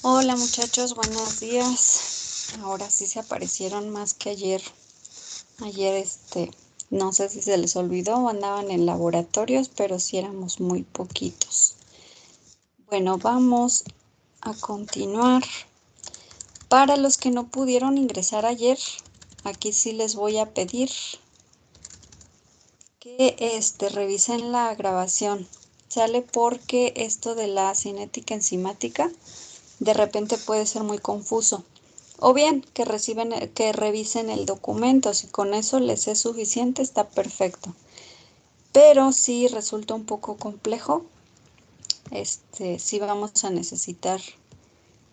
Hola muchachos, buenos días. Ahora sí se aparecieron más que ayer. Ayer no sé si se les olvidó o andaban en laboratorios, pero sí éramos muy poquitos. Bueno, vamos a continuar. Para los que no pudieron ingresar ayer, aquí sí les voy a pedir que revisen la grabación. Sale porque esto de la cinética enzimática de repente puede ser muy confuso. O bien que revisen el documento. Si con eso les es suficiente, está perfecto. Pero si resulta un poco complejo, sí vamos a necesitar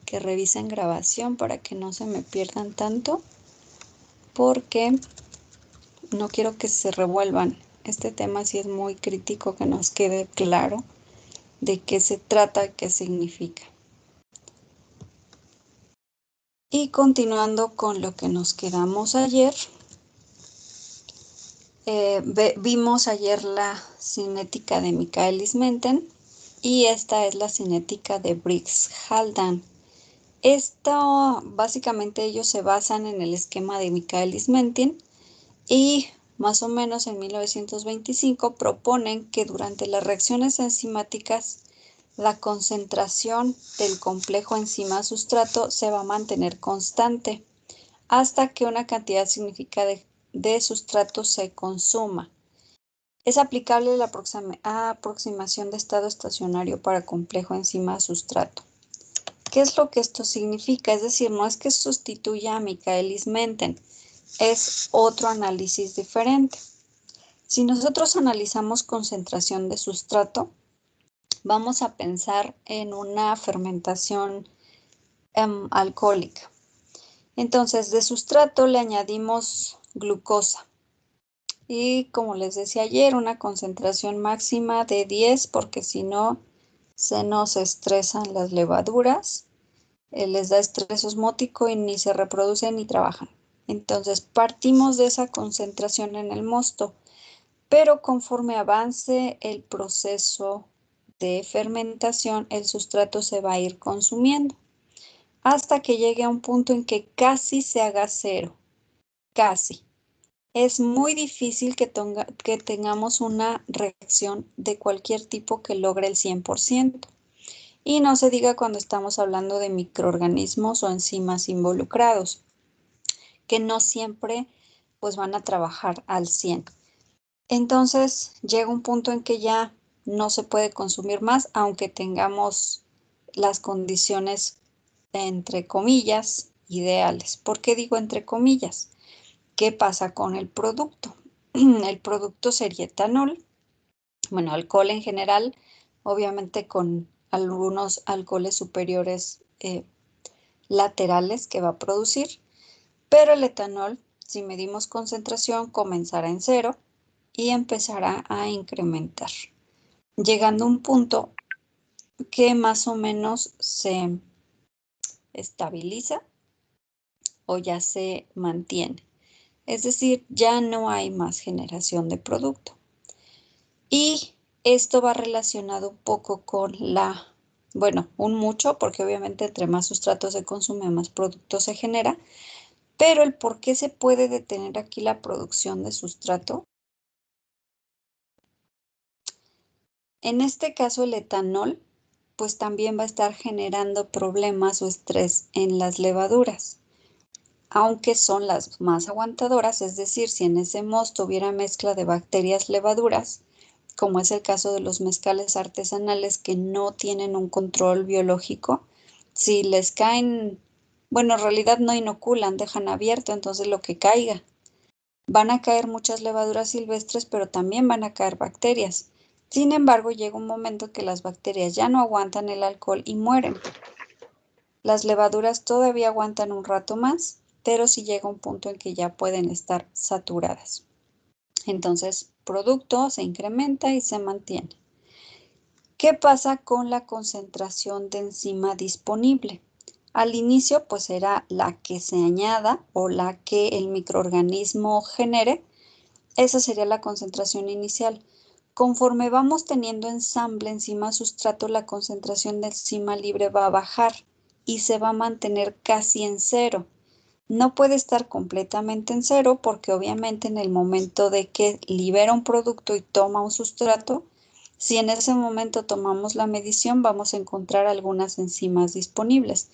que revisen grabación para que no se me pierdan tanto, porque no quiero que se revuelvan. Este tema sí es muy crítico, que nos quede claro de qué se trata, qué significa. Y continuando con lo que nos quedamos ayer, vimos ayer la cinética de Michaelis-Menten y esta es la cinética de Briggs-Haldane. Básicamente ellos se basan en el esquema de Michaelis-Menten y más o menos en 1925 proponen que durante las reacciones enzimáticas la concentración del complejo enzima-sustrato se va a mantener constante hasta que una cantidad significativa de sustrato se consuma. Es aplicable la aproximación de estado estacionario para complejo enzima-sustrato. ¿Qué es lo que esto significa? Es decir, no es que sustituya a Michaelis-Menten, es otro análisis diferente. Si nosotros analizamos concentración de sustrato, vamos a pensar en una fermentación alcohólica. Entonces, de sustrato le añadimos glucosa. Y como les decía ayer, una concentración máxima de 10, porque si no, se nos estresan las levaduras, les da estrés osmótico y ni se reproducen ni trabajan. Entonces, partimos de esa concentración en el mosto, pero conforme avance el proceso de fermentación, el sustrato se va a ir consumiendo hasta que llegue a un punto en que casi se haga cero, casi. Es muy difícil que tengamos una reacción de cualquier tipo que logre el 100%. Y no se diga cuando estamos hablando de microorganismos o enzimas involucrados, que no siempre pues van a trabajar al 100. Entonces llega un punto en que ya no se puede consumir más, aunque tengamos las condiciones, entre comillas, ideales. ¿Por qué digo entre comillas? ¿Qué pasa con el producto? El producto sería etanol, bueno, alcohol en general, obviamente con algunos alcoholes superiores laterales que va a producir, pero el etanol, si medimos concentración, comenzará en cero y empezará a incrementar, llegando a un punto que más o menos se estabiliza o ya se mantiene. Es decir, ya no hay más generación de producto. Y esto va relacionado un poco con un mucho, porque obviamente entre más sustrato se consume, más producto se genera, pero el por qué se puede detener aquí la producción de sustrato. En este caso, el etanol, pues también va a estar generando problemas o estrés en las levaduras, aunque son las más aguantadoras, es decir, si en ese mosto hubiera mezcla de bacterias levaduras, como es el caso de los mezcales artesanales que no tienen un control biológico, si les caen, bueno, en realidad no inoculan, dejan abierto, entonces lo que caiga. Van a caer muchas levaduras silvestres, pero también van a caer bacterias. Sin embargo, llega un momento que las bacterias ya no aguantan el alcohol y mueren. Las levaduras todavía aguantan un rato más, pero sí llega un punto en que ya pueden estar saturadas. Entonces, producto se incrementa y se mantiene. ¿Qué pasa con la concentración de enzima disponible? Al inicio, pues era la que se añada o la que el microorganismo genere. Esa sería la concentración inicial. Conforme vamos teniendo ensamble enzima-sustrato, la concentración de enzima libre va a bajar y se va a mantener casi en cero. No puede estar completamente en cero porque obviamente en el momento de que libera un producto y toma un sustrato, si en ese momento tomamos la medición, vamos a encontrar algunas enzimas disponibles,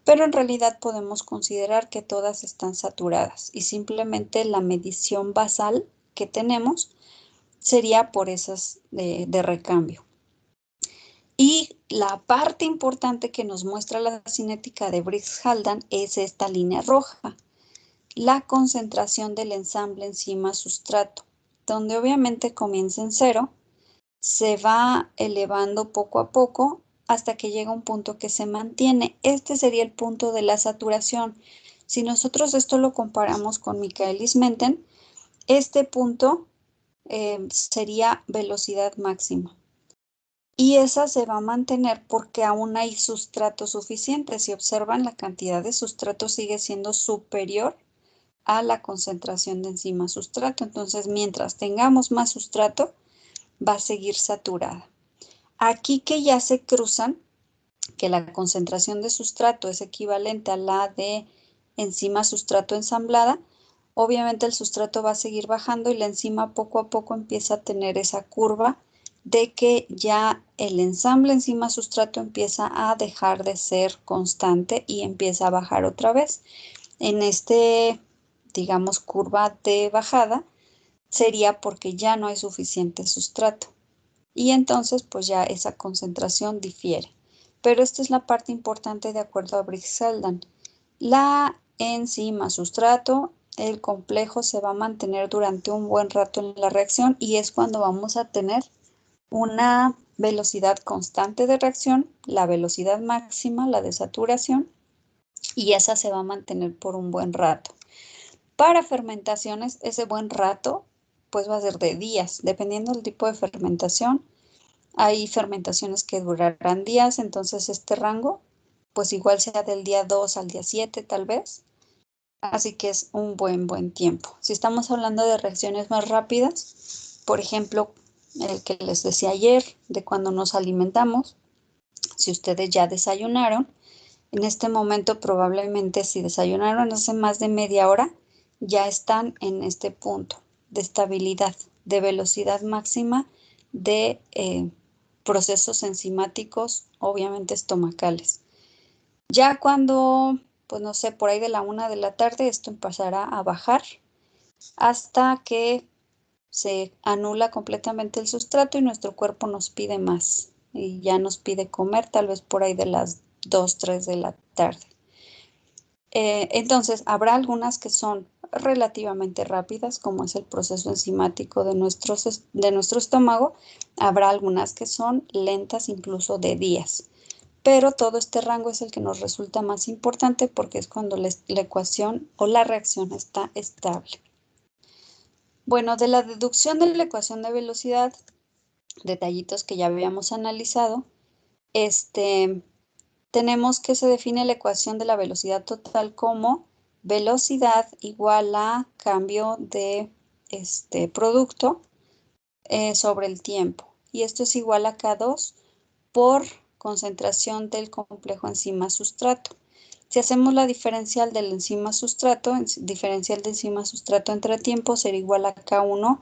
pero en realidad podemos considerar que todas están saturadas y simplemente la medición basal que tenemos sería por esas de recambio. Y la parte importante que nos muestra la cinética de Briggs-Haldane es esta línea roja, la concentración del ensamble enzima-sustrato, donde obviamente comienza en cero, se va elevando poco a poco hasta que llega un punto que se mantiene. Este sería el punto de la saturación. Si nosotros esto lo comparamos con Michaelis-Menten, este punto sería velocidad máxima. Y esa se va a mantener porque aún hay sustrato suficiente. Si observan, la cantidad de sustrato sigue siendo superior a la concentración de enzima sustrato. Entonces, mientras tengamos más sustrato, va a seguir saturada. Aquí que ya se cruzan, que la concentración de sustrato es equivalente a la de enzima sustrato ensamblada, obviamente el sustrato va a seguir bajando y la enzima poco a poco empieza a tener esa curva de que ya el ensamble enzima sustrato empieza a dejar de ser constante y empieza a bajar otra vez. En este, digamos, curva de bajada sería porque ya no hay suficiente sustrato y entonces pues ya esa concentración difiere. Pero esta es la parte importante de acuerdo a Briggs-Haldane. La enzima sustrato, el complejo se va a mantener durante un buen rato en la reacción y es cuando vamos a tener una velocidad constante de reacción, la velocidad máxima, la de saturación, y esa se va a mantener por un buen rato. Para fermentaciones, ese buen rato pues va a ser de días, dependiendo del tipo de fermentación. Hay fermentaciones que durarán días, entonces este rango pues igual sea del día 2 al día 7 tal vez. Así que es un buen tiempo. Si estamos hablando de reacciones más rápidas, por ejemplo, el que les decía ayer, de cuando nos alimentamos, si ustedes ya desayunaron, en este momento probablemente si desayunaron hace más de media hora, ya están en este punto de estabilidad, de velocidad máxima de procesos enzimáticos, obviamente estomacales. Ya cuando, pues no sé, por ahí de la 1 de la tarde, esto empezará a bajar hasta que se anula completamente el sustrato y nuestro cuerpo nos pide más. Y ya nos pide comer tal vez por ahí de las 2, 3 de la tarde. Entonces, habrá algunas que son relativamente rápidas, como es el proceso enzimático de nuestro estómago. Habrá algunas que son lentas, incluso de días. Pero todo este rango es el que nos resulta más importante porque es cuando la ecuación o la reacción está estable. Bueno, de la deducción de la ecuación de velocidad, detallitos que ya habíamos analizado, tenemos que se define la ecuación de la velocidad total como velocidad igual a cambio de producto sobre el tiempo. Y esto es igual a K2 por concentración del complejo enzima-sustrato. Si hacemos la diferencial del enzima-sustrato, diferencial de enzima-sustrato entre tiempo será igual a K1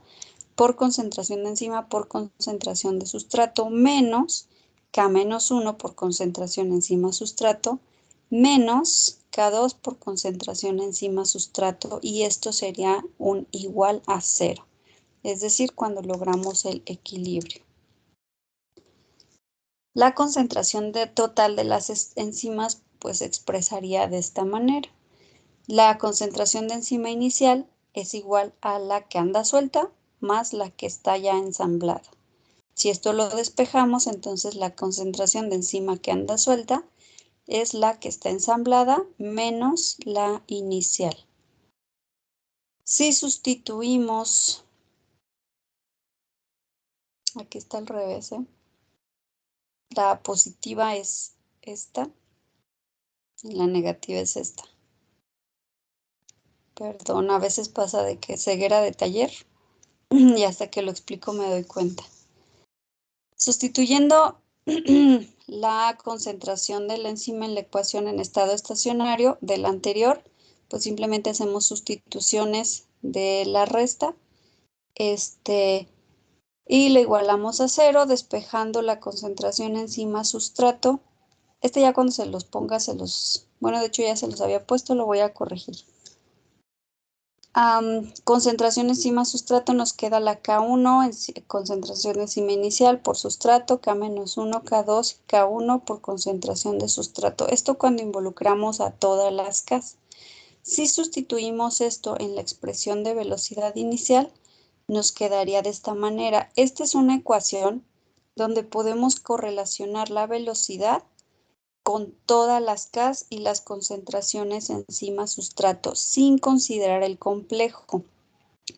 por concentración de enzima por concentración de sustrato menos K-1 por concentración enzima-sustrato menos K2 por concentración enzima-sustrato y esto sería un igual a 0, es decir, cuando logramos el equilibrio. La concentración total de las enzimas pues se expresaría de esta manera. La concentración de enzima inicial es igual a la que anda suelta más la que está ya ensamblada. Si esto lo despejamos, entonces la concentración de enzima que anda suelta es la que está ensamblada menos la inicial. Si sustituimos, aquí está al revés, la positiva es esta y la negativa es esta. Perdón, a veces pasa de que ceguera de taller y hasta que lo explico me doy cuenta. Sustituyendo la concentración de la enzima en la ecuación en estado estacionario del anterior, pues simplemente hacemos sustituciones de la resta, y lo igualamos a 0, despejando la concentración enzima sustrato. Ya cuando se los ponga, bueno, de hecho ya se los había puesto, lo voy a corregir. Concentración enzima sustrato nos queda la K1, concentración de enzima inicial por sustrato, K-1, K2 y K1 por concentración de sustrato. Esto cuando involucramos a todas las Ks. Si sustituimos esto en la expresión de velocidad inicial, nos quedaría de esta manera. Esta es una ecuación donde podemos correlacionar la velocidad con todas las Ks y las concentraciones enzima sustrato, sin considerar el complejo.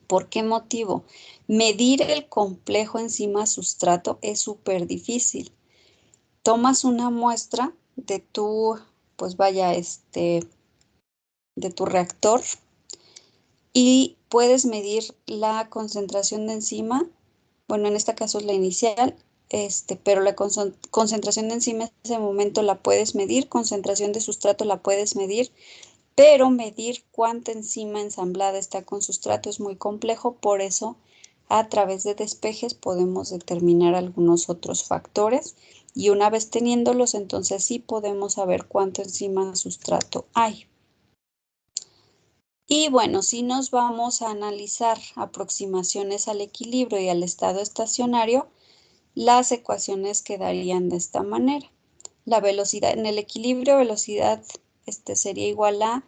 ¿Por qué motivo? Medir el complejo enzima sustrato es súper difícil. Tomas una muestra de tu, pues vaya, de tu reactor y puedes medir la concentración de enzima. Bueno, en este caso es la inicial, pero la concentración de enzima en ese momento la puedes medir, concentración de sustrato la puedes medir, pero medir cuánta enzima ensamblada está con sustrato es muy complejo, por eso a través de despejes podemos determinar algunos otros factores y una vez teniéndolos, entonces sí podemos saber cuánto enzima sustrato hay. Y bueno, si nos vamos a analizar aproximaciones al equilibrio y al estado estacionario, las ecuaciones quedarían de esta manera. La velocidad en el equilibrio, velocidad sería igual a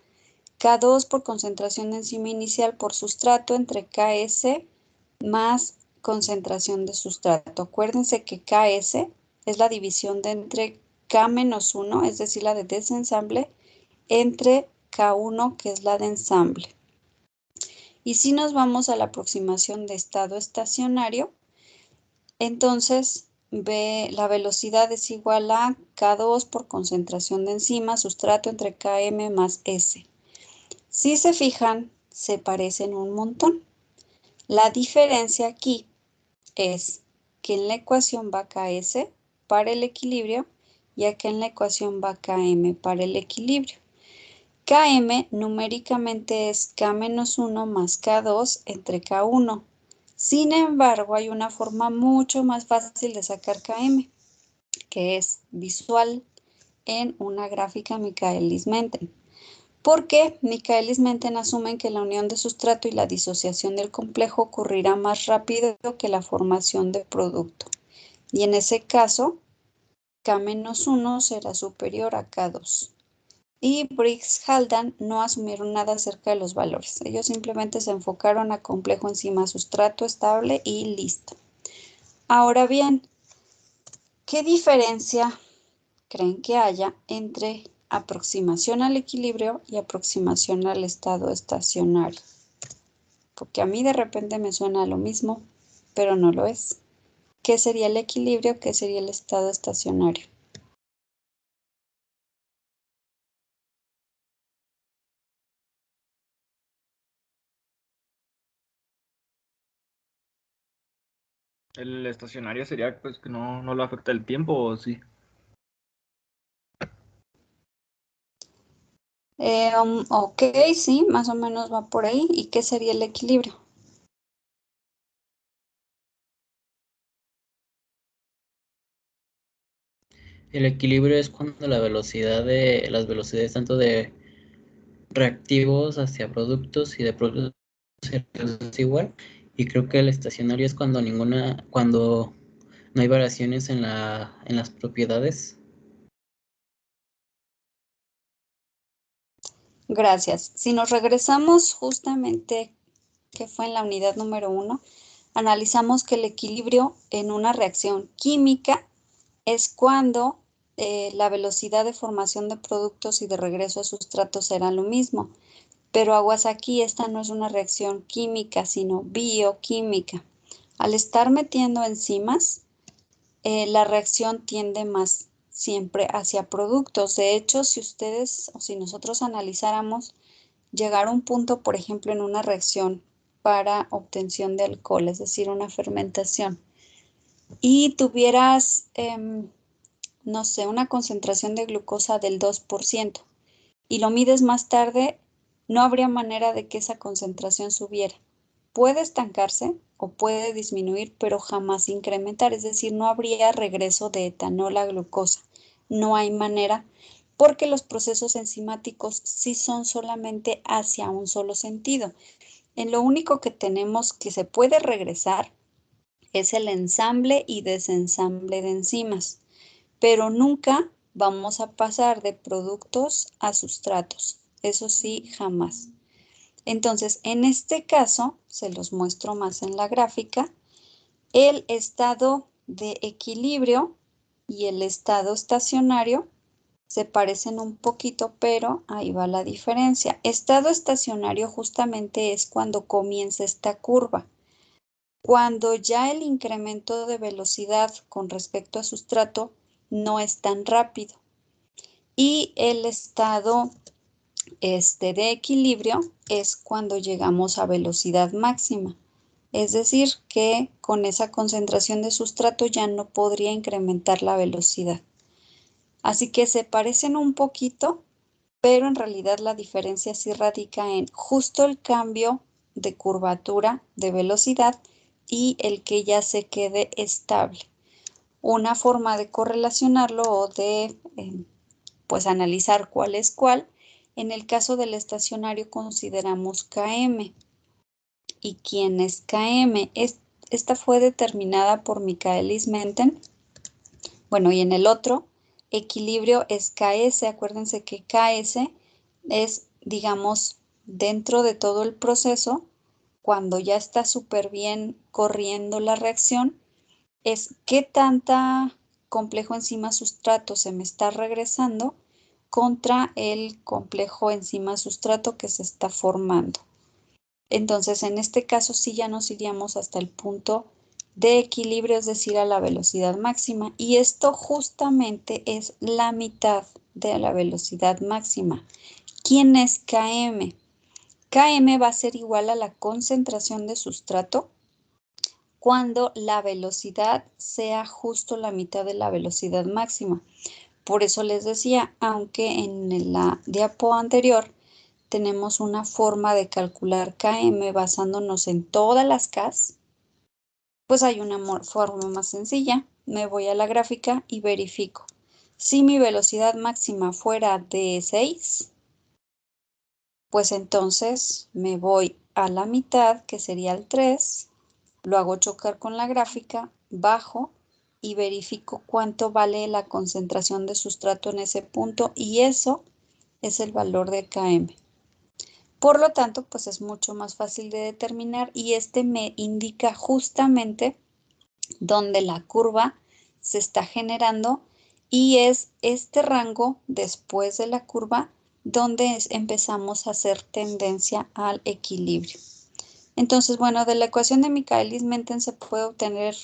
K2 por concentración de enzima inicial por sustrato entre Ks más concentración de sustrato. Acuérdense que Ks es la división de entre K-1, es decir, la de desensamble, entre K1, que es la de ensamble. Y si nos vamos a la aproximación de estado estacionario, entonces la velocidad es igual a K2 por concentración de enzima, sustrato entre Km más S. Si se fijan, se parecen un montón. La diferencia aquí es que en la ecuación va Ks para el equilibrio y acá en la ecuación va Km para el equilibrio. Km numéricamente es K-1 más K2 entre K1. Sin embargo, hay una forma mucho más fácil de sacar Km, que es visual en una gráfica Michaelis-Menten. Porque Michaelis-Menten asumen que la unión de sustrato y la disociación del complejo ocurrirá más rápido que la formación de producto. Y en ese caso, K-1 será superior a K2. Y Briggs-Haldane no asumieron nada acerca de los valores. Ellos simplemente se enfocaron a complejo enzima sustrato estable y listo. Ahora bien, ¿qué diferencia creen que haya entre aproximación al equilibrio y aproximación al estado estacionario? Porque a mí de repente me suena lo mismo, pero no lo es. ¿Qué sería el equilibrio? ¿Qué sería el estado estacionario? El estacionario sería pues que no lo afecta el tiempo, ¿o sí? Ok, sí, más o menos va por ahí. ¿Y qué sería el equilibrio? El equilibrio es cuando la velocidad de las velocidades tanto de reactivos hacia productos y de productos es igual. Y creo que el estacionario es cuando no hay variaciones en las propiedades. Gracias. Si nos regresamos justamente, que fue en la unidad número 1, analizamos que el equilibrio en una reacción química es cuando la velocidad de formación de productos y de regreso a sustrato será lo mismo. Pero aguas aquí, esta no es una reacción química, sino bioquímica. Al estar metiendo enzimas, la reacción tiende más siempre hacia productos. De hecho, si ustedes o si nosotros analizáramos llegar a un punto, por ejemplo, en una reacción para obtención de alcohol, es decir, una fermentación, y tuvieras no sé, una concentración de glucosa del 2% y lo mides más tarde, no habría manera de que esa concentración subiera. Puede estancarse o puede disminuir, pero jamás incrementar, es decir, no habría regreso de etanol a glucosa. No hay manera, porque los procesos enzimáticos sí son solamente hacia un solo sentido. En lo único que tenemos que se puede regresar es el ensamble y desensamble de enzimas, pero nunca vamos a pasar de productos a sustratos. Eso sí, jamás. Entonces, en este caso, se los muestro más en la gráfica, el estado de equilibrio y el estado estacionario se parecen un poquito, pero ahí va la diferencia. Estado estacionario justamente es cuando comienza esta curva. Cuando ya el incremento de velocidad con respecto a sustrato no es tan rápido. Y el estado de equilibrio es cuando llegamos a velocidad máxima. Es decir, que con esa concentración de sustrato ya no podría incrementar la velocidad. Así que se parecen un poquito, pero en realidad la diferencia sí radica en justo el cambio de curvatura de velocidad y el que ya se quede estable. Una forma de correlacionarlo o de pues analizar cuál es cuál. En el caso del estacionario consideramos Km. ¿Y quién es Km? Esta fue determinada por Michaelis-Menten. Bueno, y en el otro, equilibrio es Ks. Acuérdense que Ks es, digamos, dentro de todo el proceso, cuando ya está súper bien corriendo la reacción, es qué tanta complejo enzima sustrato se me está regresando contra el complejo enzima sustrato que se está formando. Entonces, en este caso sí ya nos iríamos hasta el punto de equilibrio, es decir, a la velocidad máxima. Y esto justamente es la mitad de la velocidad máxima. ¿Quién es Km? Km va a ser igual a la concentración de sustrato cuando la velocidad sea justo la mitad de la velocidad máxima. Por eso les decía, aunque en la diapo anterior tenemos una forma de calcular Km basándonos en todas las Ks, pues hay una forma más sencilla. Me voy a la gráfica y verifico. Si mi velocidad máxima fuera de 6, pues entonces me voy a la mitad, que sería el 3, lo hago chocar con la gráfica, bajo y verifico cuánto vale la concentración de sustrato en ese punto y eso es el valor de Km. Por lo tanto, pues es mucho más fácil de determinar y este me indica justamente dónde la curva se está generando y es este rango después de la curva donde empezamos a hacer tendencia al equilibrio. Entonces, bueno, de la ecuación de Michaelis-Menten se puede obtener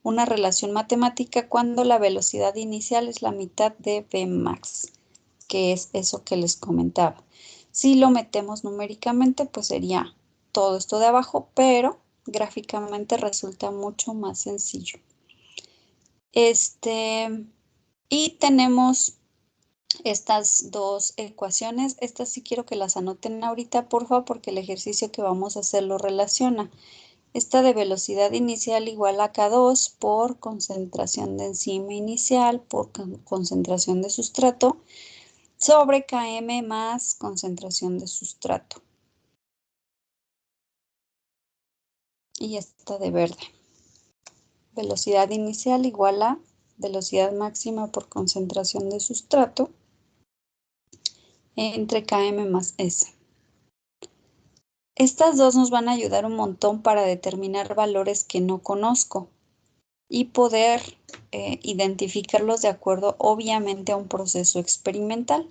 una relación matemática cuando la velocidad inicial es la mitad de Vmax, que es eso que les comentaba. Si lo metemos numéricamente, pues sería todo esto de abajo, pero gráficamente resulta mucho más sencillo. Y tenemos estas dos ecuaciones. Estas sí quiero que las anoten ahorita, por favor, porque el ejercicio que vamos a hacer lo relaciona. Esta de velocidad inicial igual a K2 por concentración de enzima inicial por concentración de sustrato sobre Km más concentración de sustrato. Y esta de verde. Velocidad inicial igual a velocidad máxima por concentración de sustrato entre Km más S. Estas dos nos van a ayudar un montón para determinar valores que no conozco y poder identificarlos de acuerdo obviamente a un proceso experimental.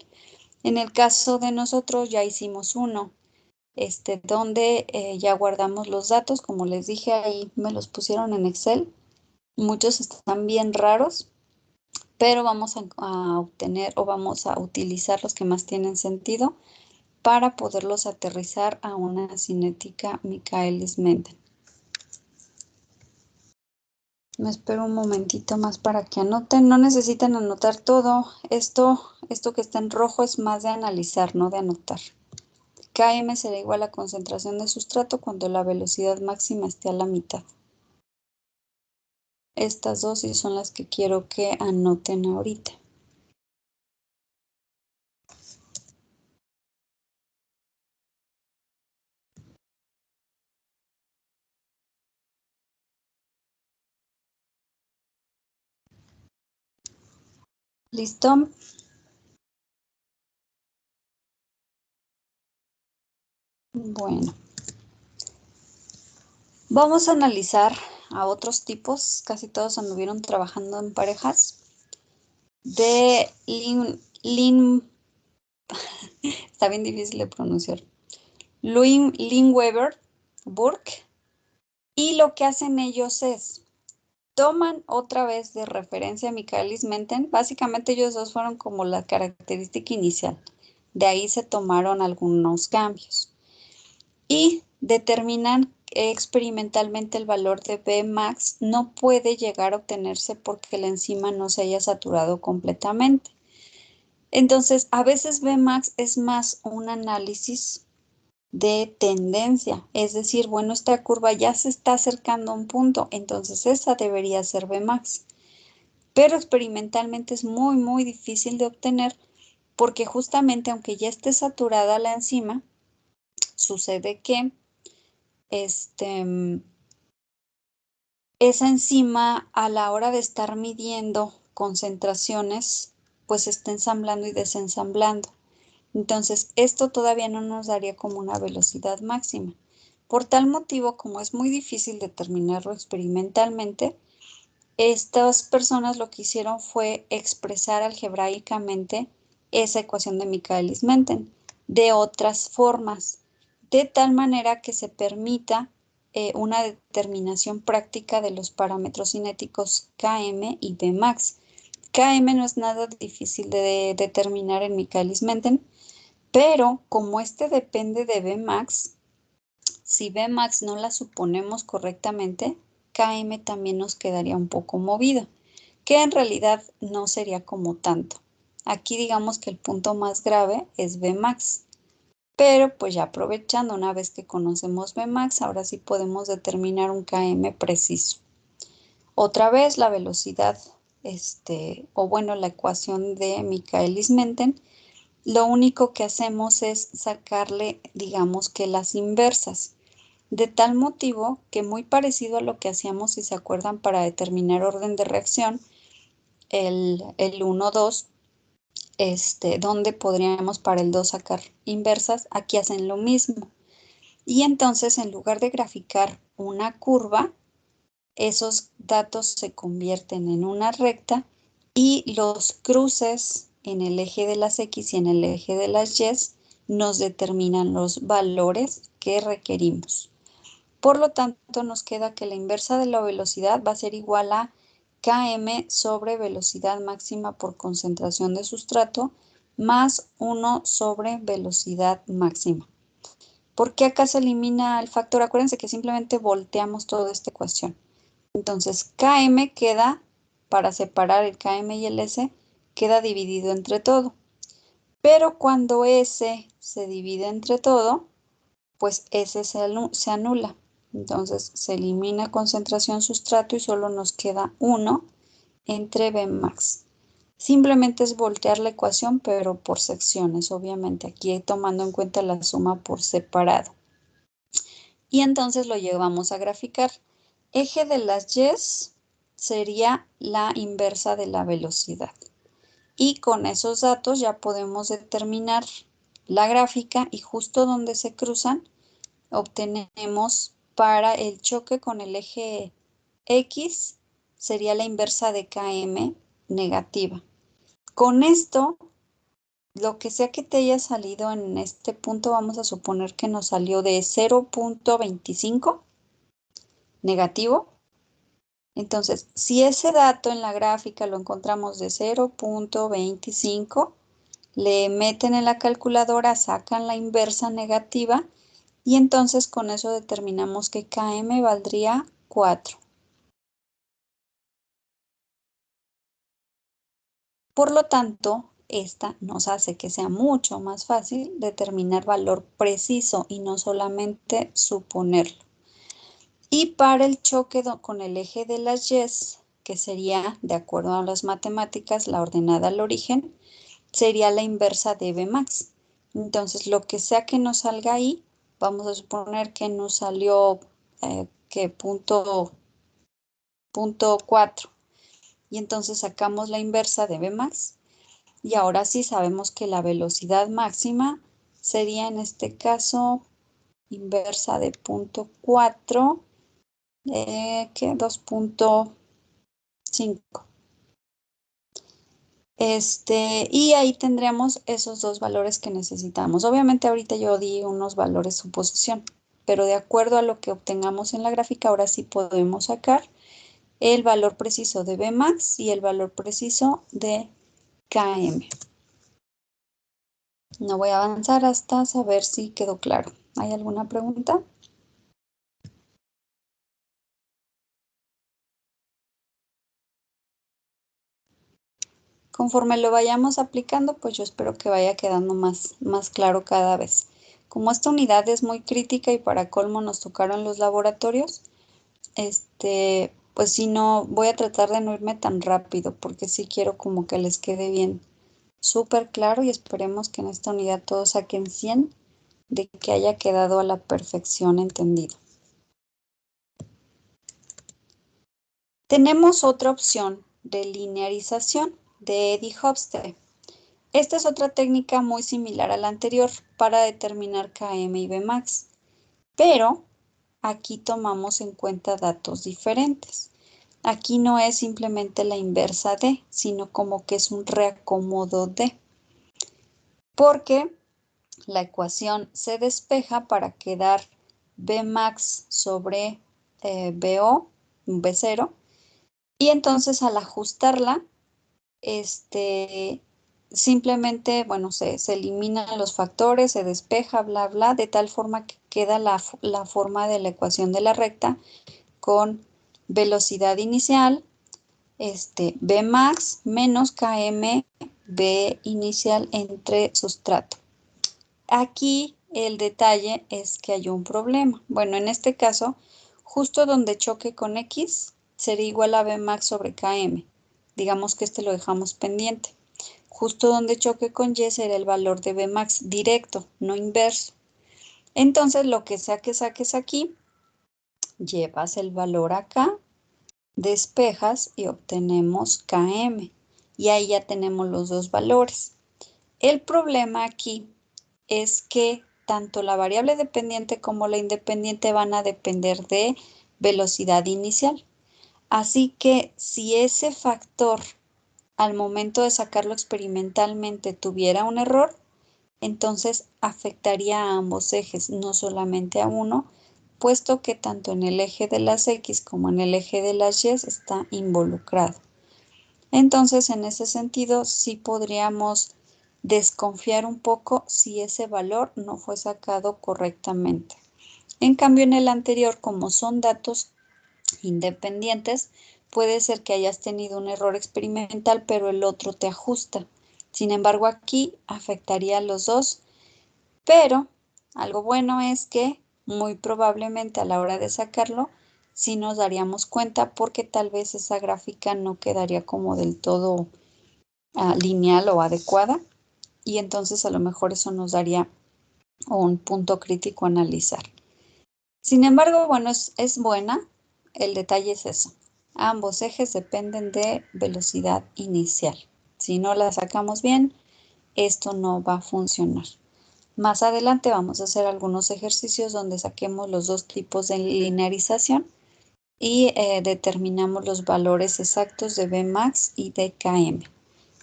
En el caso de nosotros ya hicimos uno, donde ya guardamos los datos, como les dije, ahí me los pusieron en Excel. Muchos están bien raros, pero vamos a obtener o vamos a utilizar los que más tienen sentido para poderlos aterrizar a una cinética Michaelis-Menten. Me espero un momentito más para que anoten. No necesitan anotar todo. Esto que está en rojo es más de analizar, no de anotar. Km será igual a concentración de sustrato cuando la velocidad máxima esté a la mitad. Estas dos sí son las que quiero que anoten ahorita. ¿Listo? Bueno. Vamos a analizar a otros tipos, casi todos anduvieron trabajando en parejas, de está bien difícil de pronunciar, Lindweber, Burke, y lo que hacen ellos es, toman otra vez de referencia a Michaelis-Menten, básicamente ellos dos fueron como la característica inicial, de ahí se tomaron algunos cambios, y determinan experimentalmente el valor de Bmax no puede llegar a obtenerse porque la enzima no se haya saturado completamente. Entonces, a veces Bmax es más un análisis de tendencia, es decir, bueno, esta curva ya se está acercando a un punto, entonces esa debería ser Bmax. Pero experimentalmente es muy, muy difícil de obtener porque justamente aunque ya esté saturada la enzima, sucede que esa enzima a la hora de estar midiendo concentraciones, pues está ensamblando y desensamblando. Entonces, esto todavía no nos daría como una velocidad máxima. Por tal motivo, como es muy difícil determinarlo experimentalmente, estas personas lo que hicieron fue expresar algebraicamente esa ecuación de Michaelis-Menten de otras formas, de tal manera que se permita una determinación práctica de los parámetros cinéticos Km y Bmax. Km no es nada difícil de determinar en Michaelis-Menten, pero como este depende de Bmax, si Bmax no la suponemos correctamente, Km también nos quedaría un poco movido, que en realidad no sería como tanto. Aquí digamos que el punto más grave es Bmax. Pero pues ya aprovechando, una vez que conocemos Bmax, ahora sí podemos determinar un Km preciso. Otra vez la velocidad, o bueno, la ecuación de Michaelis-Menten, lo único que hacemos es sacarle, digamos que las inversas. De tal motivo que muy parecido a lo que hacíamos, si se acuerdan, para determinar orden de reacción, el 1, 2, donde podríamos para el 2 sacar inversas, aquí hacen lo mismo. Y entonces, en lugar de graficar una curva, esos datos se convierten en una recta y los cruces en el eje de las X y en el eje de las Y nos determinan los valores que requerimos. Por lo tanto, nos queda que la inversa de la velocidad va a ser igual a Km sobre velocidad máxima por concentración de sustrato más 1 sobre velocidad máxima. ¿Por qué acá se elimina el factor? Acuérdense que simplemente volteamos toda esta ecuación. Entonces, Km queda, para separar el Km y el S, queda dividido entre todo. Pero cuando S se divide entre todo, pues S se anula. Entonces, se elimina concentración sustrato y solo nos queda 1 entre Bmax. Simplemente es voltear la ecuación, pero por secciones, obviamente. Aquí tomando en cuenta la suma por separado. Y entonces lo llevamos a graficar. Eje de las Y's sería la inversa de la velocidad. Y con esos datos ya podemos determinar la gráfica y justo donde se cruzan obtenemos para el choque con el eje X sería la inversa de Km negativa. Con esto, lo que sea que te haya salido en este punto, vamos a suponer que nos salió de 0.25 negativo. Entonces, si ese dato en la gráfica lo encontramos de 0.25, le meten en la calculadora, sacan la inversa negativa y entonces con eso determinamos que Km valdría 4. Por lo tanto, esta nos hace que sea mucho más fácil determinar valor preciso y no solamente suponerlo. Y para el choque con el eje de las Y's, que sería, de acuerdo a las matemáticas, la ordenada al origen, sería la inversa de Bmax. Entonces, lo que sea que nos salga ahí, vamos a suponer que nos salió punto 4. Y entonces sacamos la inversa de Bmax. Y ahora sí sabemos que la velocidad máxima sería en este caso inversa de punto 4, que 2.5. Y ahí tendríamos esos dos valores que necesitamos. Obviamente ahorita yo di unos valores suposición, pero de acuerdo a lo que obtengamos en la gráfica, ahora sí podemos sacar el valor preciso de Bmax y el valor preciso de Km. No voy a avanzar hasta saber si quedó claro. ¿Hay alguna pregunta? Conforme lo vayamos aplicando, pues yo espero que vaya quedando más claro cada vez. Como esta unidad es muy crítica y para colmo nos tocaron los laboratorios, pues sí, no, voy a tratar de no irme tan rápido porque sí quiero como que les quede bien súper claro y esperemos que en esta unidad todos saquen 100 de que haya quedado a la perfección entendido. Tenemos otra opción de linearización de Eadie-Hofstede. Esta es otra técnica muy similar a la anterior para determinar Km y Bmax, pero aquí tomamos en cuenta datos diferentes. Aquí no es simplemente la inversa de, sino como que es un reacomodo de, porque la ecuación se despeja para quedar Bmax sobre BO, B0, y entonces al ajustarla, simplemente, bueno, se eliminan los factores, se despeja, bla, bla, de tal forma que queda la forma de la ecuación de la recta con velocidad inicial, Bmax menos Km, B inicial entre sustrato. Aquí el detalle es que hay un problema. Bueno, en este caso, justo donde choque con X, sería igual a Bmax sobre Km. Digamos que lo dejamos pendiente. Justo donde choque con Y será el valor de Bmax directo, no inverso. Entonces, lo que sea que saques aquí, llevas el valor acá, despejas y obtenemos Km. Y ahí ya tenemos los dos valores. El problema aquí es que tanto la variable dependiente como la independiente van a depender de velocidad inicial. Así que si ese factor al momento de sacarlo experimentalmente tuviera un error, entonces afectaría a ambos ejes, no solamente a uno, puesto que tanto en el eje de las X como en el eje de las Y está involucrado. Entonces, en ese sentido, sí podríamos desconfiar un poco si ese valor no fue sacado correctamente. En cambio, en el anterior, como son datos independientes, puede ser que hayas tenido un error experimental, pero el otro te ajusta. Sin embargo, aquí afectaría a los dos, pero algo bueno es que muy probablemente a la hora de sacarlo, sí nos daríamos cuenta porque tal vez esa gráfica no quedaría como del todo lineal o adecuada y entonces a lo mejor eso nos daría un punto crítico a analizar. Sin embargo, bueno, es buena. El detalle es eso. Ambos ejes dependen de velocidad inicial. Si no la sacamos bien, esto no va a funcionar. Más adelante vamos a hacer algunos ejercicios donde saquemos los dos tipos de linearización y determinamos los valores exactos de Bmax y de Km.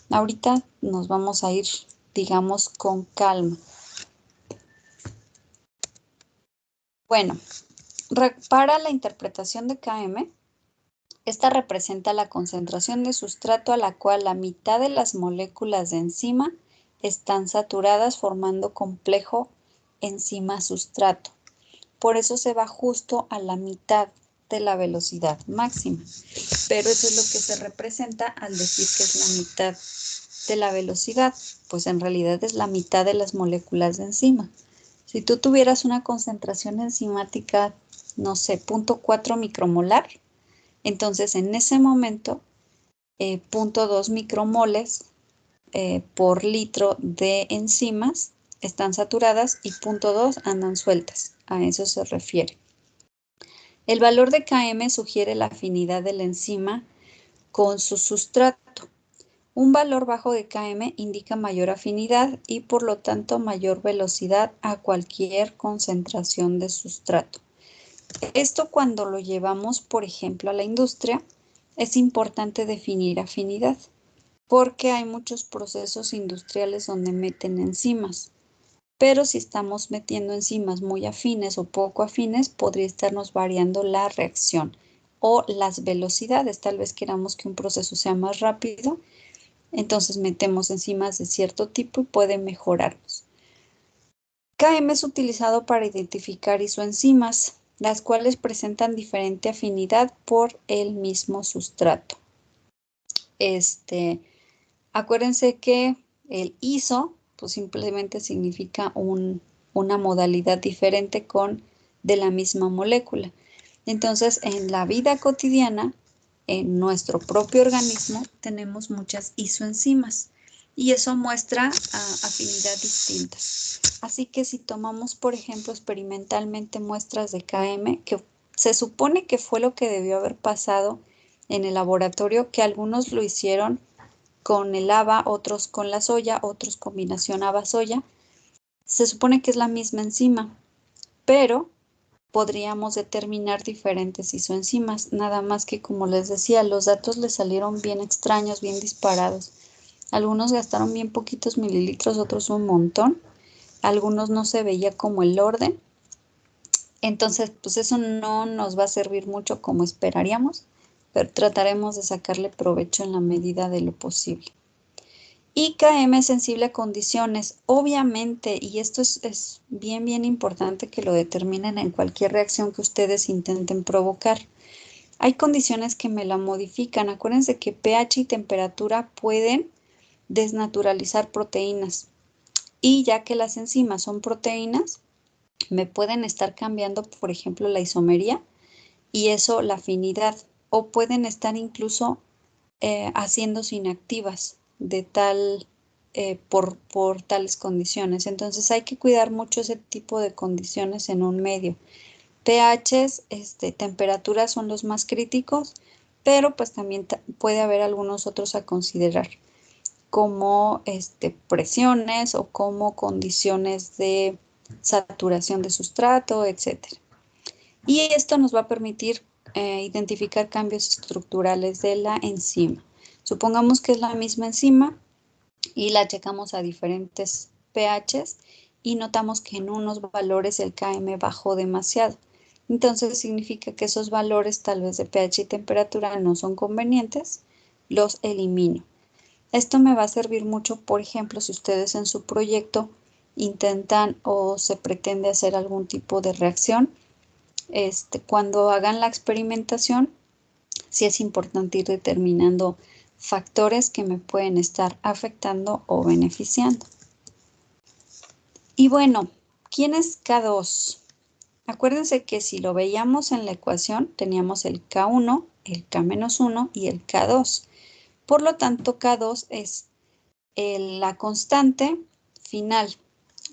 Ahorita nos vamos a ir, digamos, con calma. Bueno, para la interpretación de Km, esta representa la concentración de sustrato a la cual la mitad de las moléculas de enzima están saturadas formando complejo enzima-sustrato. Por eso se va justo a la mitad de la velocidad máxima. Pero eso es lo que se representa al decir que es la mitad. de la velocidad? Pues en realidad es la mitad de las moléculas de enzima. Si tú tuvieras una concentración enzimática, no sé, 0.4 micromolar, entonces en ese momento 0.2 micromoles por litro de enzimas están saturadas y 0.2 andan sueltas. A eso se refiere. El valor de Km sugiere la afinidad de la enzima con su sustrato. Un valor bajo de Km indica mayor afinidad y por lo tanto mayor velocidad a cualquier concentración de sustrato. Esto cuando lo llevamos, por ejemplo, a la industria, es importante definir afinidad, porque hay muchos procesos industriales donde meten enzimas. Pero si estamos metiendo enzimas muy afines o poco afines, podría estarnos variando la reacción o las velocidades. Tal vez queramos que un proceso sea más rápido, entonces metemos enzimas de cierto tipo y puede mejorarnos. Km es utilizado para identificar isoenzimas, las cuales presentan diferente afinidad por el mismo sustrato. Acuérdense que el iso pues simplemente significa una modalidad diferente de la misma molécula. Entonces, en la vida cotidiana, en nuestro propio organismo, tenemos muchas isoenzimas y eso muestra afinidad distintas. Así que si tomamos, por ejemplo, experimentalmente muestras de Km, que se supone que fue lo que debió haber pasado en el laboratorio, que algunos lo hicieron con el haba, otros con la soya, otros combinación haba-soya. Se supone que es la misma enzima, pero podríamos determinar diferentes isoenzimas, nada más que como les decía, los datos les salieron bien extraños, bien disparados. Algunos gastaron bien poquitos mililitros, otros un montón. Algunos no se veía como el orden. Entonces, pues eso no nos va a servir mucho como esperaríamos, pero trataremos de sacarle provecho en la medida de lo posible. Y Km es sensible a condiciones, obviamente, y esto es bien importante que lo determinen en cualquier reacción que ustedes intenten provocar. Hay condiciones que me la modifican. Acuérdense que pH y temperatura pueden desnaturalizar proteínas. Y ya que las enzimas son proteínas, me pueden estar cambiando, por ejemplo, la isomería y eso la afinidad. O pueden estar incluso haciéndose inactivas por tales condiciones. Entonces hay que cuidar mucho ese tipo de condiciones en un medio. pHs, temperaturas son los más críticos, pero pues también puede haber algunos otros a considerar, como presiones o como condiciones de saturación de sustrato, etc. Y esto nos va a permitir identificar cambios estructurales de la enzima. Supongamos que es la misma enzima y la checamos a diferentes pHs y notamos que en unos valores el Km bajó demasiado. Entonces significa que esos valores tal vez de pH y temperatura no son convenientes, los elimino. Esto me va a servir mucho, por ejemplo, si ustedes en su proyecto intentan o se pretende hacer algún tipo de reacción. Cuando hagan la experimentación, sí es importante ir determinando factores que me pueden estar afectando o beneficiando. Y bueno, ¿quién es K2? Acuérdense que si lo veíamos en la ecuación, teníamos el K1, el K-1 y el K2. Por lo tanto, K2 es la constante final,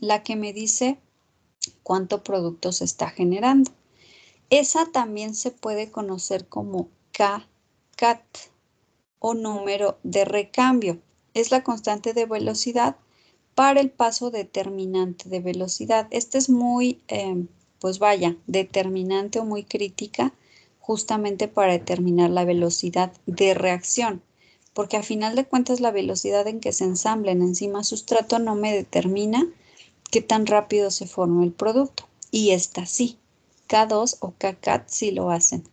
la que me dice cuánto producto se está generando. Esa también se puede conocer como Kcat o número de recambio. Es la constante de velocidad para el paso determinante de velocidad. Esta es muy, determinante o muy crítica justamente para determinar la velocidad de reacción. Porque a final de cuentas la velocidad en que se ensamblen enzima sustrato no me determina qué tan rápido se forma el producto. Y esta sí. K2 o Kcat sí lo hacen.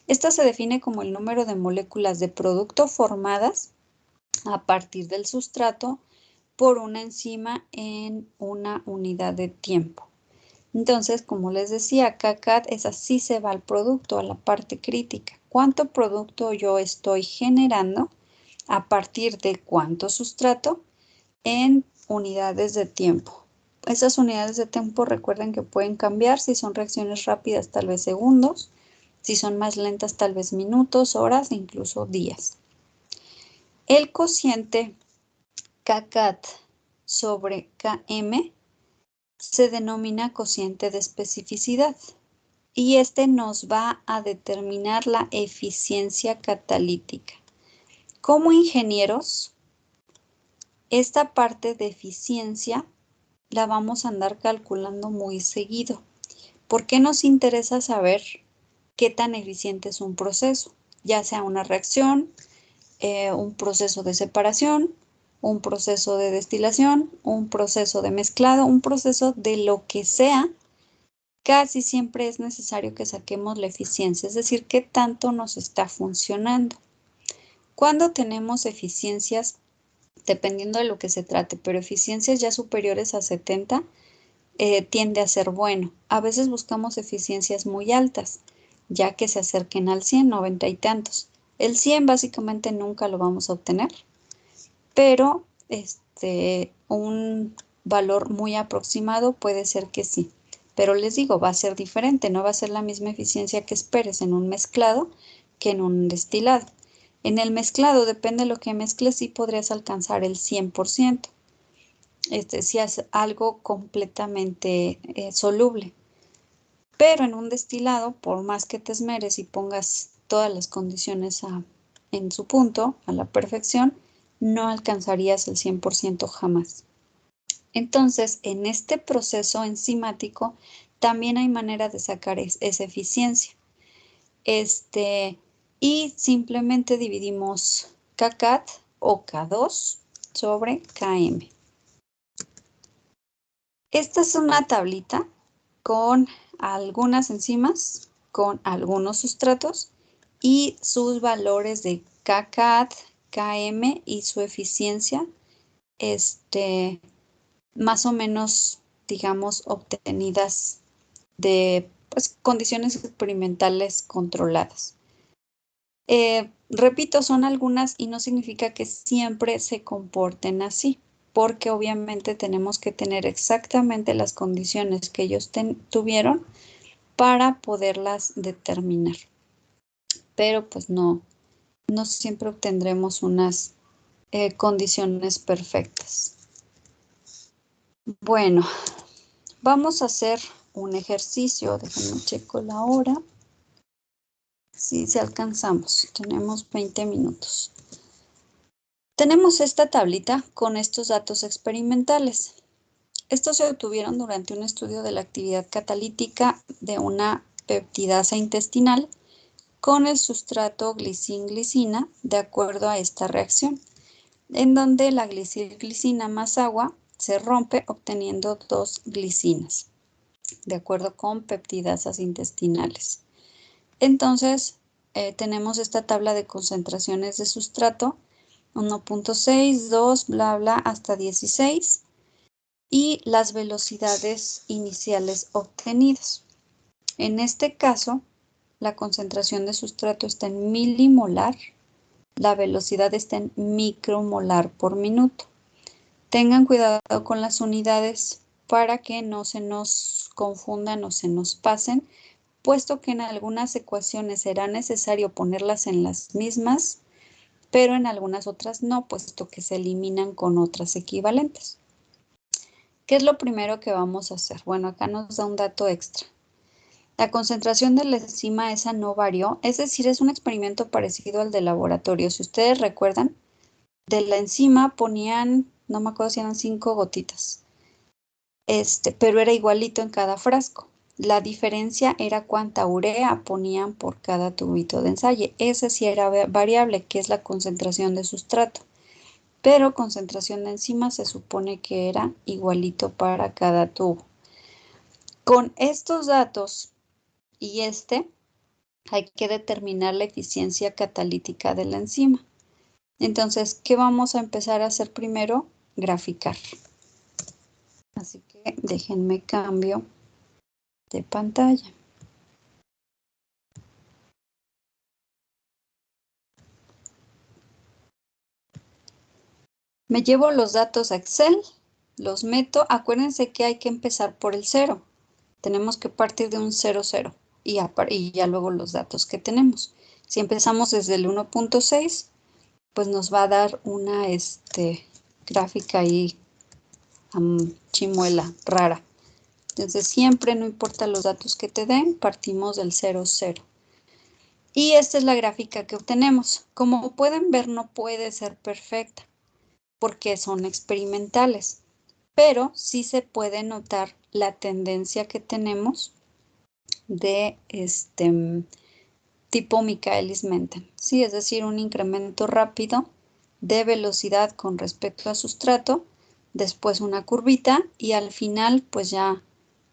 Esta se define como el número de moléculas de producto formadas a partir del sustrato por una enzima en una unidad de tiempo. Entonces, como les decía, Kcat es así se va al producto, a la parte crítica. ¿Cuánto producto yo estoy generando a partir de cuánto sustrato en unidades de tiempo. Esas unidades de tiempo recuerden que pueden cambiar. Si son reacciones rápidas, tal vez segundos. Si son más lentas, tal vez minutos, horas e incluso días. El cociente kcat sobre km se denomina cociente de especificidad y este nos va a determinar la eficiencia catalítica. Como ingenieros, esta parte de eficiencia la vamos a andar calculando muy seguido. ¿Por qué nos interesa saber qué tan eficiente es un proceso? Ya sea una reacción, un proceso de separación, un proceso de destilación, un proceso de mezclado, un proceso de lo que sea, casi siempre es necesario que saquemos la eficiencia, es decir, qué tanto nos está funcionando. Cuando tenemos eficiencias, dependiendo de lo que se trate, pero eficiencias ya superiores a 70, tiende a ser bueno. A veces buscamos eficiencias muy altas, ya que se acerquen al 100, 90 y tantos. El 100 básicamente nunca lo vamos a obtener, pero un valor muy aproximado puede ser que sí. Pero les digo, va a ser diferente, no va a ser la misma eficiencia que esperes en un mezclado que en un destilado. En el mezclado, depende de lo que mezcles, sí podrías alcanzar el 100%. Si es algo completamente soluble. Pero en un destilado, por más que te esmeres y pongas todas las condiciones en su punto, a la perfección, no alcanzarías el 100% jamás. Entonces, en este proceso enzimático, también hay manera de sacar esa eficiencia. Y simplemente dividimos kcat o K2 sobre Km. Esta es una tablita con algunas enzimas, con algunos sustratos y sus valores de kcat, Km y su eficiencia, más o menos, digamos, obtenidas de condiciones experimentales controladas. Repito, son algunas y no significa que siempre se comporten así, porque obviamente tenemos que tener exactamente las condiciones que ellos tuvieron para poderlas determinar. Pero pues no siempre obtendremos unas condiciones perfectas. Bueno, vamos a hacer un ejercicio. Déjenme checo la hora. Sí, alcanzamos. Tenemos 20 minutos. Tenemos esta tablita con estos datos experimentales. Estos se obtuvieron durante un estudio de la actividad catalítica de una peptidasa intestinal con el sustrato glicina de acuerdo a esta reacción, en donde la glicina más agua se rompe obteniendo 2 glicinas, de acuerdo con peptidasas intestinales. Entonces, tenemos esta tabla de concentraciones de sustrato, 1.6, 2, bla, bla, hasta 16, y las velocidades iniciales obtenidas. En este caso, la concentración de sustrato está en milimolar, la velocidad está en micromolar por minuto. Tengan cuidado con las unidades para que no se nos confundan o se nos pasen, puesto que en algunas ecuaciones será necesario ponerlas en las mismas, pero en algunas otras no, puesto que se eliminan con otras equivalentes. ¿Qué es lo primero que vamos a hacer? Bueno, acá nos da un dato extra. La concentración de la enzima esa no varió, es decir, es un experimento parecido al de laboratorio. Si ustedes recuerdan, de la enzima ponían, no me acuerdo si eran 5 gotitas, pero era igualito en cada frasco. La diferencia era cuánta urea ponían por cada tubito de ensayo. Ese sí era variable, que es la concentración de sustrato. Pero concentración de enzima se supone que era igualito para cada tubo. Con estos datos y hay que determinar la eficiencia catalítica de la enzima. Entonces, ¿qué vamos a empezar a hacer primero? Graficar. Así que déjenme cambio de pantalla. Me llevo los datos a Excel, los meto. Acuérdense que hay que empezar por el 0. Tenemos que partir de un 0, 0 y ya luego los datos que tenemos. Si empezamos desde el 1.6, pues nos va a dar una gráfica ahí chimuela, rara. Entonces siempre, no importa los datos que te den, partimos del 0, 0. Y esta es la gráfica que obtenemos. Como pueden ver, no puede ser perfecta porque son experimentales, pero sí se puede notar la tendencia que tenemos de tipo Michaelis-Menten, ¿sí? Es decir, un incremento rápido de velocidad con respecto a sustrato, después una curvita y al final pues ya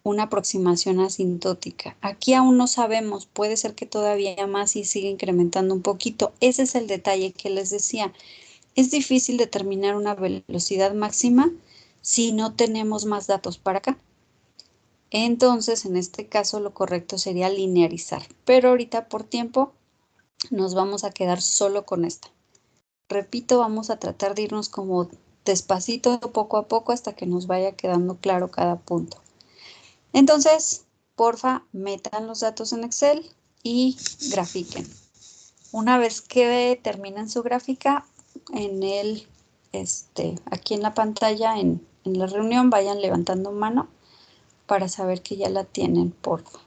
una aproximación asintótica. Aquí aún no sabemos, puede ser que todavía más y siga incrementando un poquito. Ese es el detalle que les decía. Es difícil determinar una velocidad máxima si no tenemos más datos para acá. Entonces, en este caso, lo correcto sería linearizar. Pero ahorita por tiempo nos vamos a quedar solo con esta. Repito, vamos a tratar de irnos como despacito, poco a poco, hasta que nos vaya quedando claro cada punto. Entonces, porfa, metan los datos en Excel y grafiquen. Una vez que terminen su gráfica, aquí en la pantalla, en la reunión, vayan levantando mano para saber que ya la tienen, porfa.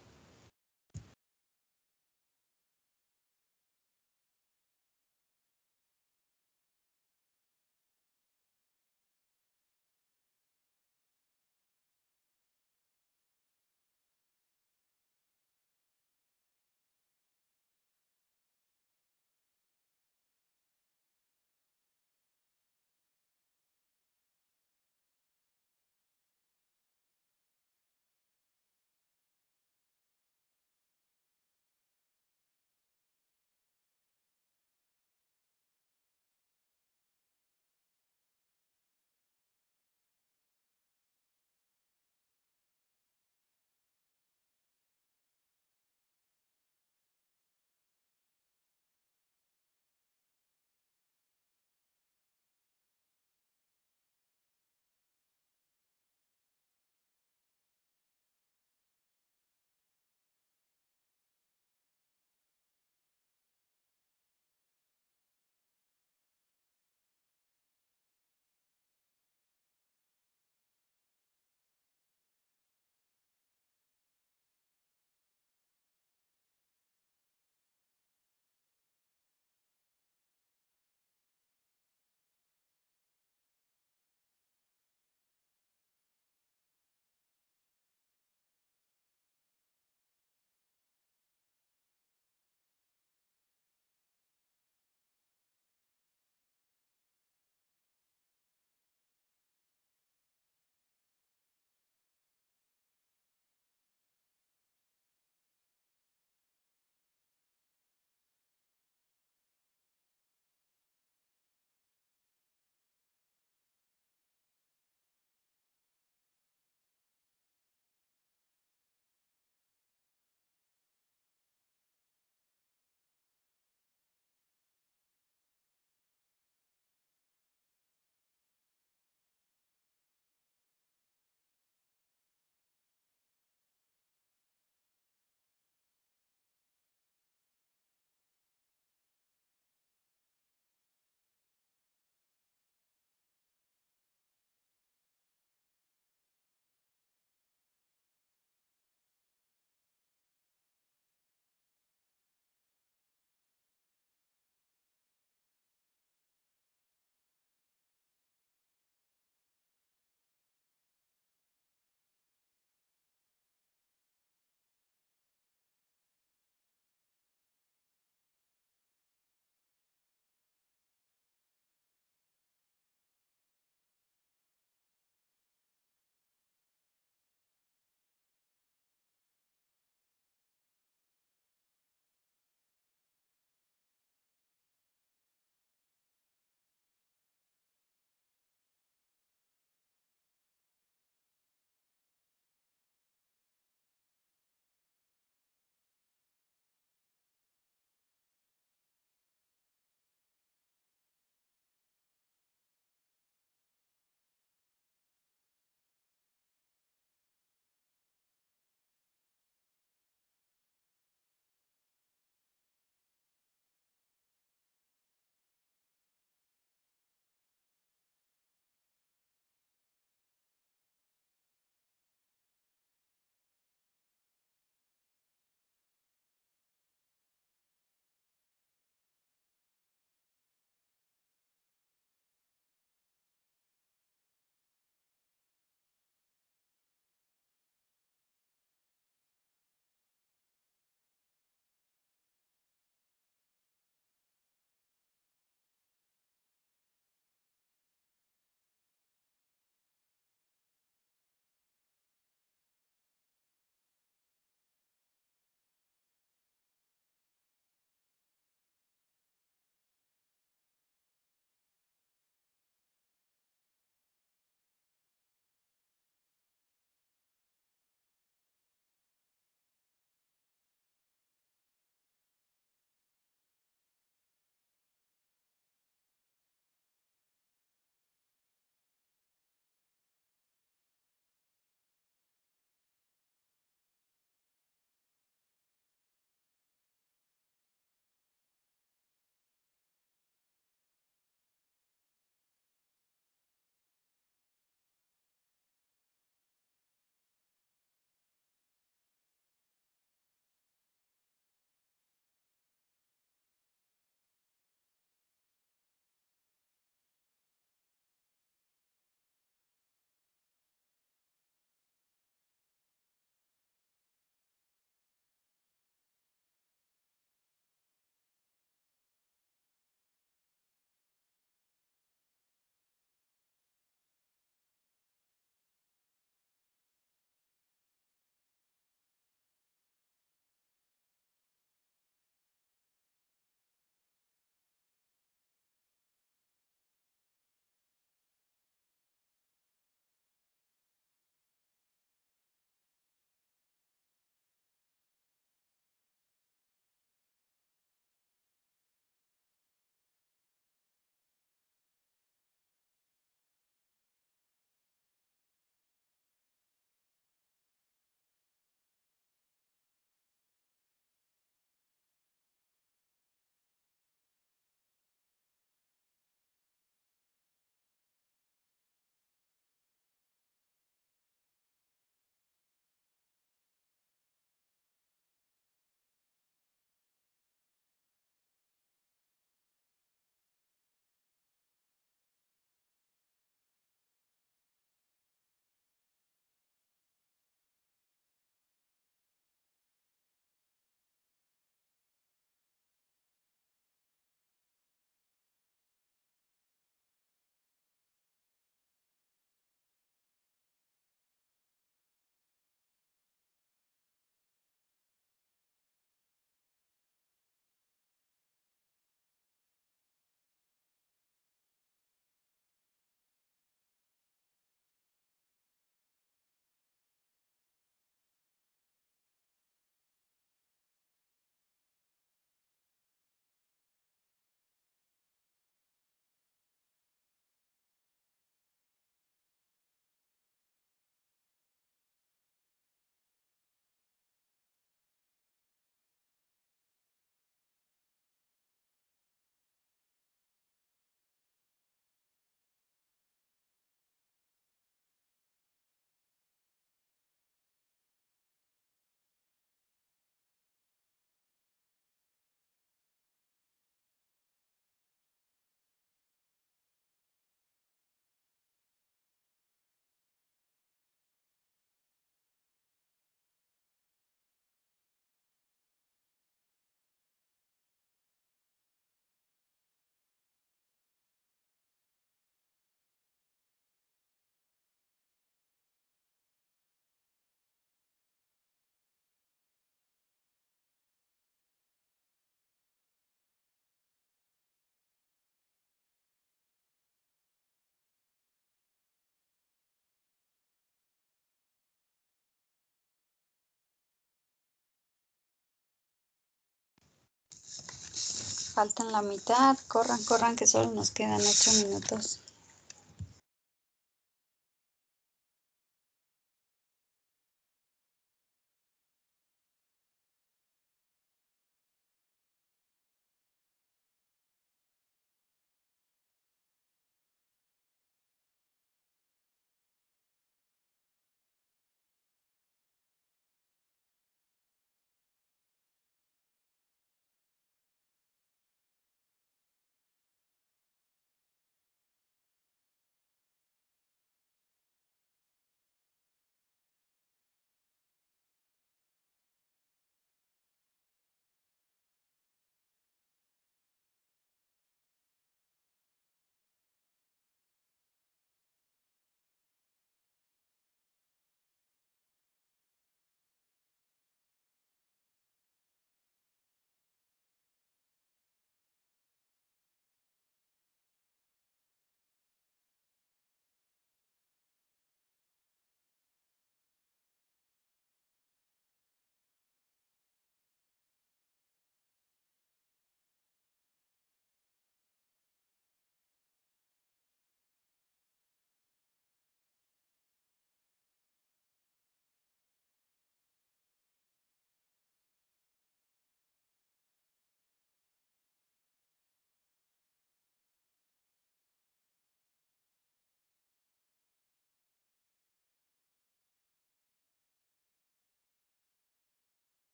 Faltan la mitad. Corran, corran, que solo nos quedan 8 minutos.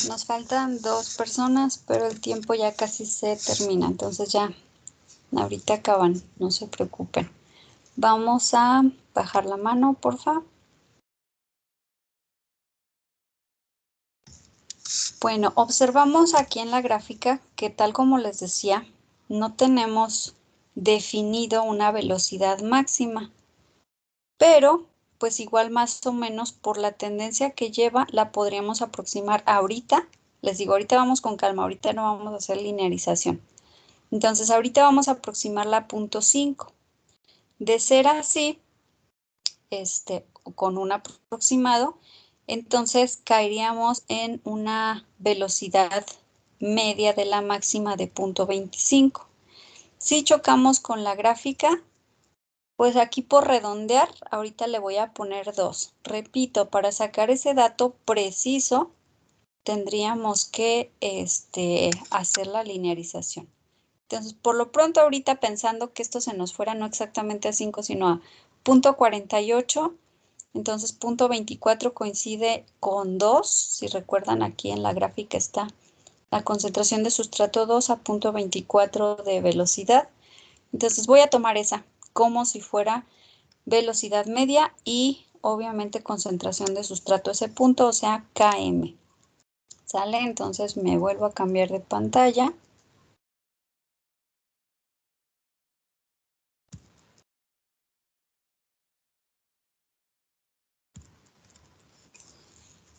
Nos faltan 2 personas, pero el tiempo ya casi se termina. Entonces ya, ahorita acaban, no se preocupen. Vamos a bajar la mano, porfa. Bueno, observamos aquí en la gráfica que tal como les decía, no tenemos definido una velocidad máxima, pero pues igual más o menos por la tendencia que lleva la podríamos aproximar ahorita. Les digo, ahorita vamos con calma, ahorita no vamos a hacer linearización. Entonces ahorita vamos a aproximarla a 0.5. De ser así, con un aproximado, entonces caeríamos en una velocidad media de la máxima de 0.25. Si chocamos con la gráfica, pues aquí por redondear, ahorita le voy a poner 2. Repito, para sacar ese dato preciso, tendríamos que hacer la linearización. Entonces, por lo pronto ahorita pensando que esto se nos fuera no exactamente a 5, sino a 0.48, entonces 0.24 coincide con 2, si recuerdan aquí en la gráfica está la concentración de sustrato 2 a 0.24 de velocidad. Entonces voy a tomar esa como si fuera velocidad media y obviamente concentración de sustrato ese punto, o sea, km. ¿Sale? Entonces me vuelvo a cambiar de pantalla.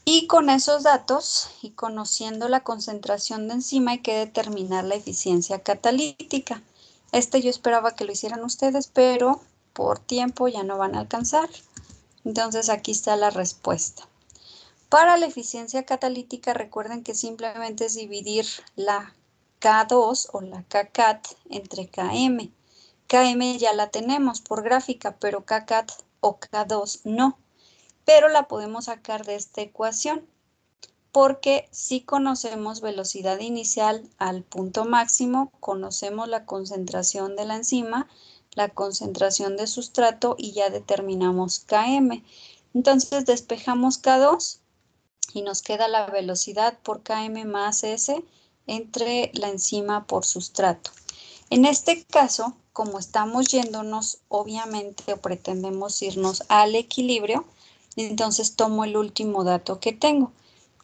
Y con esos datos y conociendo la concentración de enzima hay que determinar la eficiencia catalítica. Yo esperaba que lo hicieran ustedes, pero por tiempo ya no van a alcanzar. Entonces aquí está la respuesta. Para la eficiencia catalítica recuerden que simplemente es dividir la K2 o la Kcat entre Km. Km ya la tenemos por gráfica, pero Kcat o K2 no. Pero la podemos sacar de esta ecuación porque si conocemos velocidad inicial al punto máximo, conocemos la concentración de la enzima, la concentración de sustrato y ya determinamos Km. Entonces despejamos K2 y nos queda la velocidad por Km más S entre la enzima por sustrato. En este caso, como estamos yéndonos, obviamente, o pretendemos irnos al equilibrio, entonces tomo el último dato que tengo,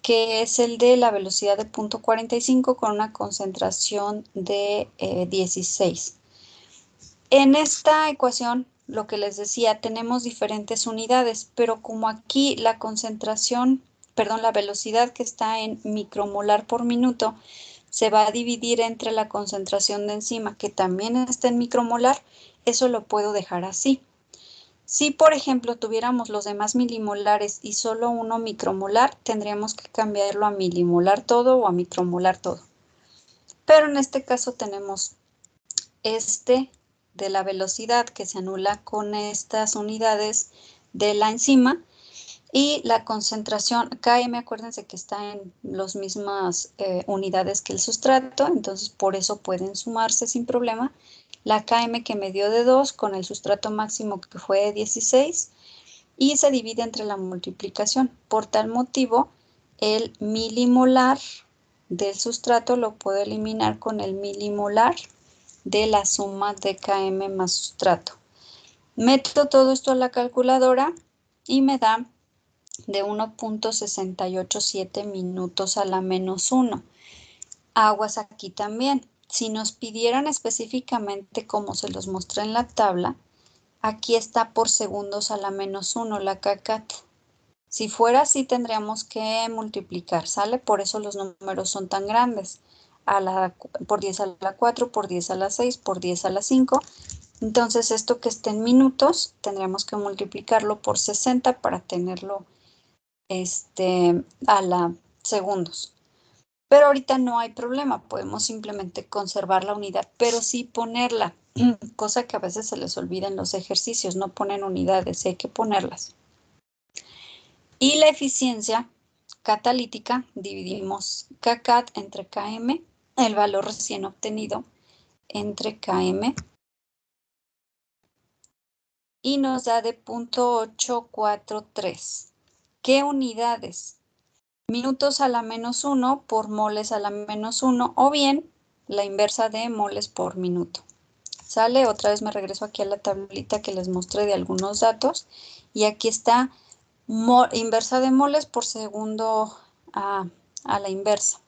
que es el de la velocidad de 0.45 con una concentración de 16. En esta ecuación, lo que les decía, tenemos diferentes unidades, pero como aquí la concentración, perdón, la velocidad que está en micromolar por minuto, se va a dividir entre la concentración de enzima, que también está en micromolar, eso lo puedo dejar así. Si, por ejemplo, tuviéramos los demás milimolares y solo uno micromolar, tendríamos que cambiarlo a milimolar todo o a micromolar todo. Pero en este caso tenemos este de la velocidad que se anula con estas unidades de la enzima y la concentración Km, acuérdense que está en las mismas unidades que el sustrato, entonces por eso pueden sumarse sin problema. La Km que me dio de 2 con el sustrato máximo que fue de 16 y se divide entre la multiplicación. Por tal motivo, el milimolar del sustrato lo puedo eliminar con el milimolar de la suma de Km más sustrato. Meto todo esto a la calculadora y me da de 1.687 minutos a la menos 1. Aguas aquí también. Si nos pidieran específicamente como se los mostré en la tabla, aquí está por segundos a la menos 1 la kcat. Si fuera así tendríamos que multiplicar, ¿sale? Por eso los números son tan grandes. Por 10 a la 4, por 10 a la 6, por 10 a la 5. Entonces esto que esté en minutos tendríamos que multiplicarlo por 60 para tenerlo a la segundos. Pero ahorita no hay problema, podemos simplemente conservar la unidad, pero sí ponerla, cosa que a veces se les olvida en los ejercicios, no ponen unidades, hay que ponerlas. Y la eficiencia catalítica, dividimos kcat entre km, el valor recién obtenido entre km, y nos da de 0.843. ¿Qué unidades? Minutos a la menos 1 por moles a la menos 1 o bien la inversa de moles por minuto. ¿Sale? Otra vez me regreso aquí a la tablita que les mostré de algunos datos y aquí está inversa de moles por segundo a la inversa.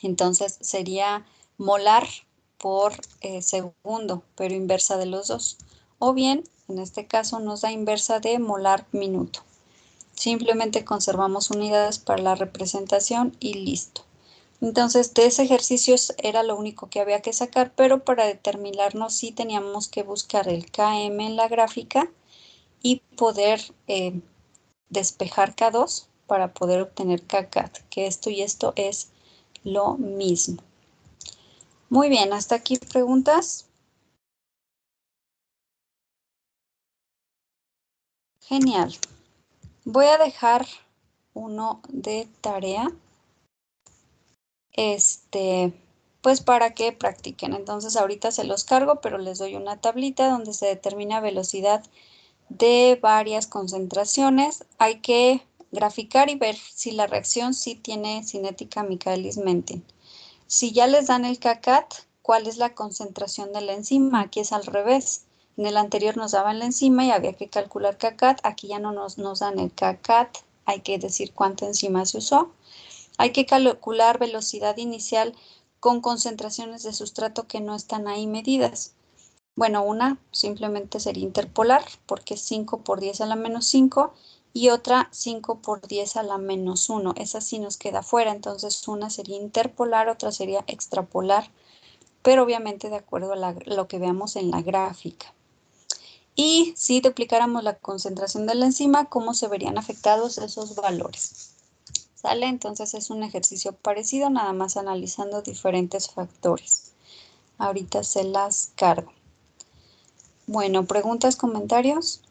Entonces sería molar por segundo, pero inversa de los dos. O bien, en este caso nos da inversa de molar minuto. Simplemente conservamos unidades para la representación y listo. Entonces, de ese ejercicio era lo único que había que sacar, pero para determinarnos sí teníamos que buscar el Km en la gráfica y poder despejar K2 para poder obtener kcat, que esto y esto es lo mismo. Muy bien, hasta aquí preguntas. Genial. Voy a dejar uno de tarea. Pues para que practiquen. Entonces ahorita se los cargo, pero les doy una tablita donde se determina velocidad de varias concentraciones. Hay que graficar y ver si la reacción sí tiene cinética Michaelis-Menten. Si ya les dan el kcat, ¿cuál es la concentración de la enzima? Aquí es al revés. En el anterior nos daban la enzima y había que calcular kcat. Aquí ya no nos dan el kcat. Hay que decir cuánta enzima se usó. Hay que calcular velocidad inicial con concentraciones de sustrato que no están ahí medidas. Bueno, una simplemente sería interpolar porque es 5 por 10 a la menos 5 y otra 5 por 10 a la menos 1. Esa sí nos queda fuera, entonces una sería interpolar, otra sería extrapolar, pero obviamente de acuerdo a lo que veamos en la gráfica. Y si duplicáramos la concentración de la enzima, ¿cómo se verían afectados esos valores? ¿Sale? Entonces es un ejercicio parecido, nada más analizando diferentes factores. Ahorita se las cargo. Bueno, ¿preguntas, comentarios?